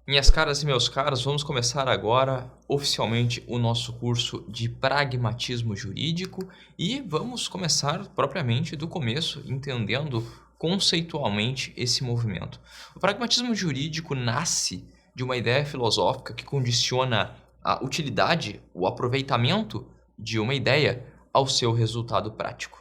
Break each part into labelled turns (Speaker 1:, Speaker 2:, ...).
Speaker 1: Minhas caras e meus caros, vamos começar agora oficialmente o nosso curso de pragmatismo jurídico e vamos começar propriamente do começo, entendendo conceitualmente esse movimento. O pragmatismo jurídico nasce de uma ideia filosófica que condiciona a utilidade, o aproveitamento de uma ideia ao seu resultado prático.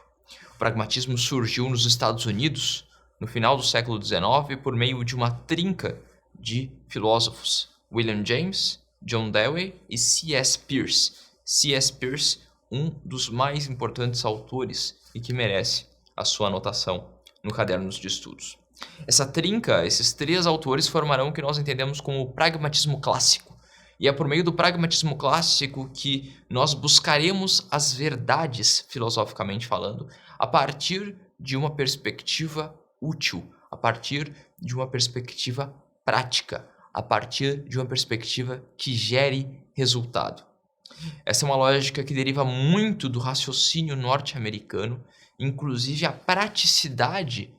Speaker 1: O pragmatismo surgiu nos Estados Unidos no final do século XIX por meio de uma trinca de filósofos: William James, John Dewey e C.S. Peirce. C.S. Peirce, um dos mais importantes autores e que merece a sua anotação no cadernos de estudos. Essa trinca, esses três autores formarão o que nós entendemos como o pragmatismo clássico. E é por meio do pragmatismo clássico que nós buscaremos as verdades, filosoficamente falando, a partir de uma perspectiva útil, a partir de uma perspectiva prática, a partir de uma perspectiva que gere resultado. Essa é uma lógica que deriva muito do raciocínio norte-americano, inclusive a praticidade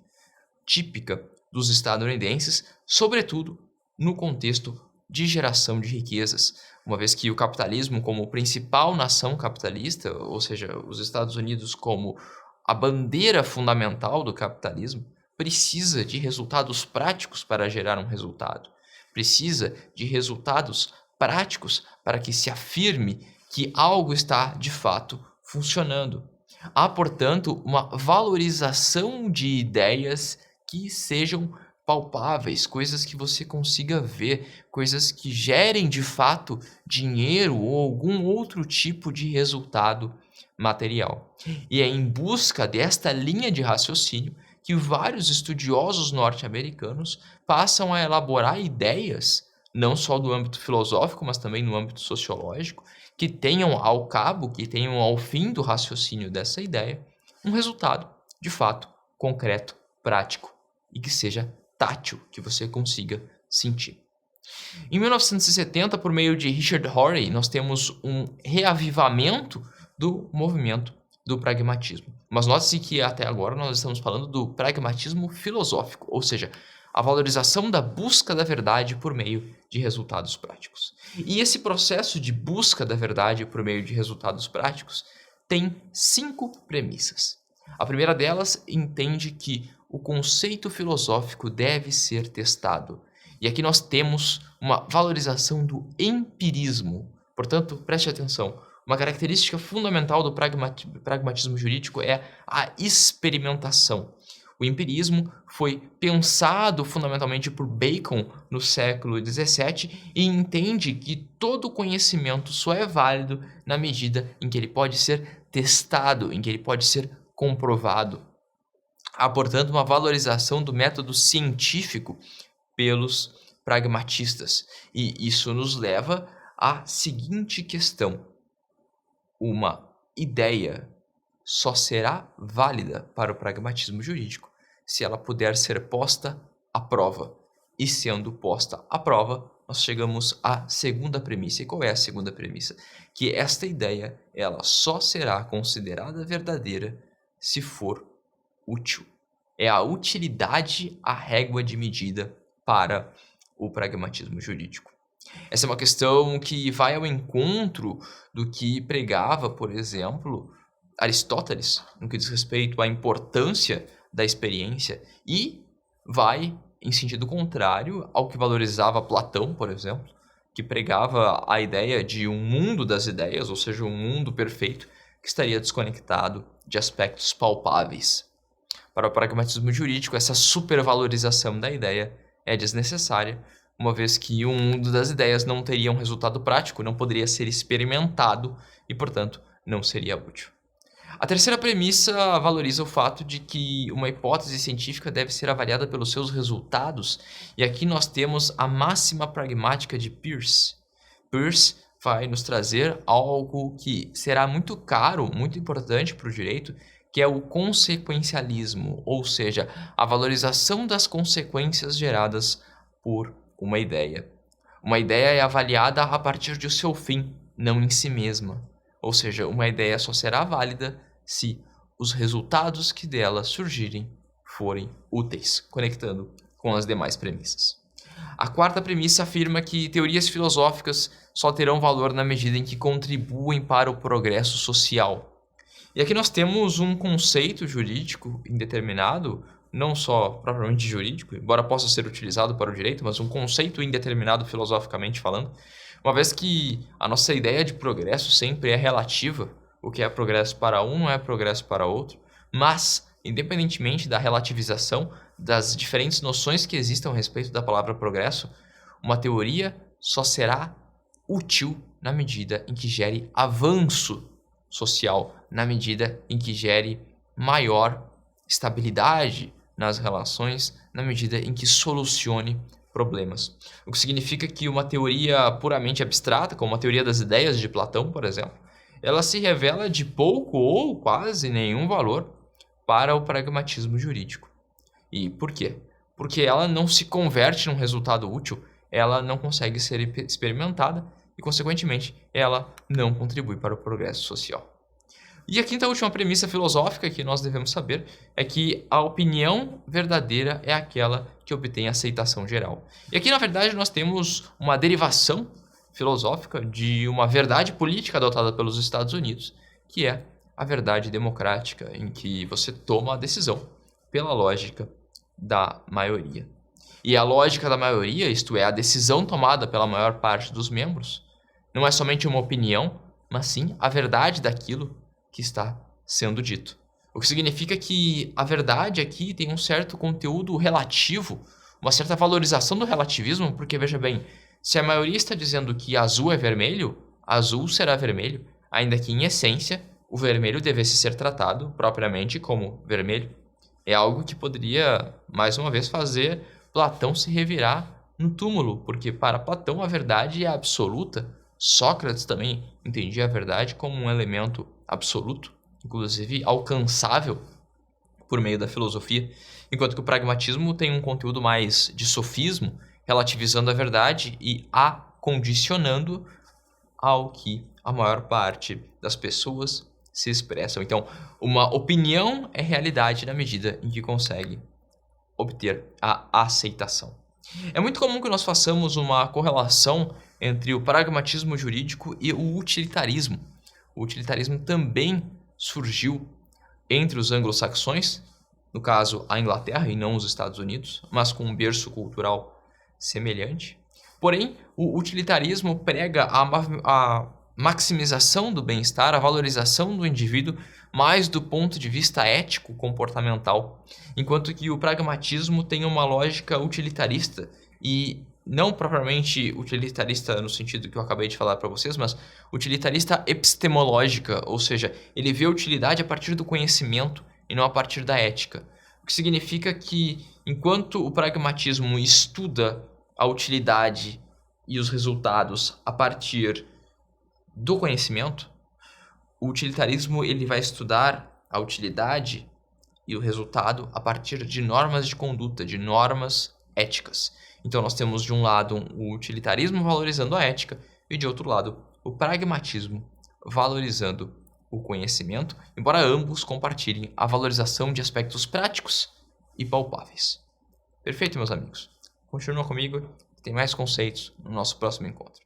Speaker 1: típica dos estadunidenses, sobretudo no contexto de geração de riquezas, uma vez que o capitalismo, como principal nação capitalista, ou seja, os Estados Unidos como a bandeira fundamental do capitalismo, precisa de resultados práticos para gerar um resultado. Precisa de resultados práticos para que se afirme que algo está, de fato, funcionando. Há, portanto, uma valorização de ideias que sejam palpáveis, coisas que você consiga ver, coisas que gerem, de fato, dinheiro ou algum outro tipo de resultado material. E é em busca desta linha de raciocínio que vários estudiosos norte-americanos passam a elaborar ideias, não só do âmbito filosófico, mas também no âmbito sociológico, que tenham ao cabo, que tenham ao fim do raciocínio dessa ideia, um resultado, de fato, concreto, prático e que seja tátil, que você consiga sentir. Em 1970, por meio de Richard Horry, nós temos um reavivamento do movimento do pragmatismo. Mas note-se que até agora nós estamos falando do pragmatismo filosófico, ou seja, a valorização da busca da verdade por meio de resultados práticos. E esse processo de busca da verdade por meio de resultados práticos tem 5 premissas. A primeira delas entende que o conceito filosófico deve ser testado. E aqui nós temos uma valorização do empirismo. Portanto, preste atenção. Uma característica fundamental do pragmatismo jurídico é a experimentação. O empirismo foi pensado fundamentalmente por Bacon no século XVII e entende que todo conhecimento só é válido na medida em que ele pode ser testado, em que ele pode ser comprovado. Há, portanto, uma valorização do método científico pelos pragmatistas. E isso nos leva à seguinte questão: uma ideia só será válida para o pragmatismo jurídico se ela puder ser posta à prova. E sendo posta à prova, nós chegamos à segunda premissa. E qual é a segunda premissa? Que esta ideia ela só será considerada verdadeira se for útil. É a utilidade a régua de medida para o pragmatismo jurídico. Essa é uma questão que vai ao encontro do que pregava, por exemplo, Aristóteles, no que diz respeito à importância da experiência, e vai em sentido contrário ao que valorizava Platão, por exemplo, que pregava a ideia de um mundo das ideias, ou seja, um mundo perfeito que estaria desconectado de aspectos palpáveis. Para o pragmatismo jurídico, essa supervalorização da ideia é desnecessária, uma vez que o mundo das ideias não teria um resultado prático, não poderia ser experimentado e, portanto, não seria útil. A terceira premissa valoriza o fato de que uma hipótese científica deve ser avaliada pelos seus resultados, e aqui nós temos a máxima pragmática de Peirce. Peirce vai nos trazer algo que será muito caro, muito importante para o direito, que é o consequencialismo, ou seja, a valorização das consequências geradas por uma ideia. Uma ideia é avaliada a partir de seu fim, não em si mesma. Ou seja, uma ideia só será válida se os resultados que dela surgirem forem úteis, conectando com as demais premissas. A quarta premissa afirma que teorias filosóficas só terão valor na medida em que contribuem para o progresso social. E aqui nós temos um conceito jurídico indeterminado, não só propriamente jurídico, embora possa ser utilizado para o direito, mas um conceito indeterminado filosoficamente falando, uma vez que a nossa ideia de progresso sempre é relativa, o que é progresso para um não é progresso para outro, mas, independentemente da relativização das diferentes noções que existam a respeito da palavra progresso, uma teoria só será útil na medida em que gere avanço social, na medida em que gere maior estabilidade nas relações, na medida em que solucione problemas. O que significa que uma teoria puramente abstrata, como a teoria das ideias de Platão, por exemplo, ela se revela de pouco ou quase nenhum valor para o pragmatismo jurídico. E por quê? Porque ela não se converte num resultado útil, ela não consegue ser experimentada e, consequentemente, ela não contribui para o progresso social. E a quinta e última premissa filosófica que nós devemos saber é que a opinião verdadeira é aquela que obtém aceitação geral. E aqui, na verdade, nós temos uma derivação filosófica de uma verdade política adotada pelos Estados Unidos, que é a verdade democrática, em que você toma a decisão pela lógica da maioria. E a lógica da maioria, isto é, a decisão tomada pela maior parte dos membros, não é somente uma opinião, mas sim a verdade daquilo que está sendo dito. O que significa que a verdade aqui tem um certo conteúdo relativo, uma certa valorização do relativismo, porque veja bem, se a maioria está dizendo que azul é vermelho, azul será vermelho, ainda que em essência o vermelho devesse ser tratado propriamente como vermelho. É algo que poderia, mais uma vez, fazer Platão se revirar no túmulo, porque para Platão a verdade é absoluta. Sócrates também entendia a verdade como um elemento absoluto, inclusive alcançável por meio da filosofia, enquanto que o pragmatismo tem um conteúdo mais de sofismo, relativizando a verdade e a condicionando ao que a maior parte das pessoas se expressam. Então, uma opinião é realidade na medida em que consegue obter a aceitação. É muito comum que nós façamos uma correlação entre o pragmatismo jurídico e o utilitarismo. O utilitarismo também surgiu entre os anglo-saxões, no caso a Inglaterra e não os Estados Unidos, mas com um berço cultural semelhante. Porém, o utilitarismo prega a maximização do bem-estar, a valorização do indivíduo, mais do ponto de vista ético-comportamental, enquanto que o pragmatismo tem uma lógica utilitarista e não propriamente utilitarista no sentido que eu acabei de falar para vocês, mas utilitarista epistemológica, ou seja, ele vê a utilidade a partir do conhecimento e não a partir da ética. O que significa que, enquanto o pragmatismo estuda a utilidade e os resultados a partir do conhecimento, o utilitarismo ele vai estudar a utilidade e o resultado a partir de normas de conduta, de normas éticas. Então nós temos de um lado o utilitarismo valorizando a ética e de outro lado o pragmatismo valorizando o conhecimento, embora ambos compartilhem a valorização de aspectos práticos e palpáveis. Perfeito, meus amigos? Continua comigo, tem mais conceitos no nosso próximo encontro.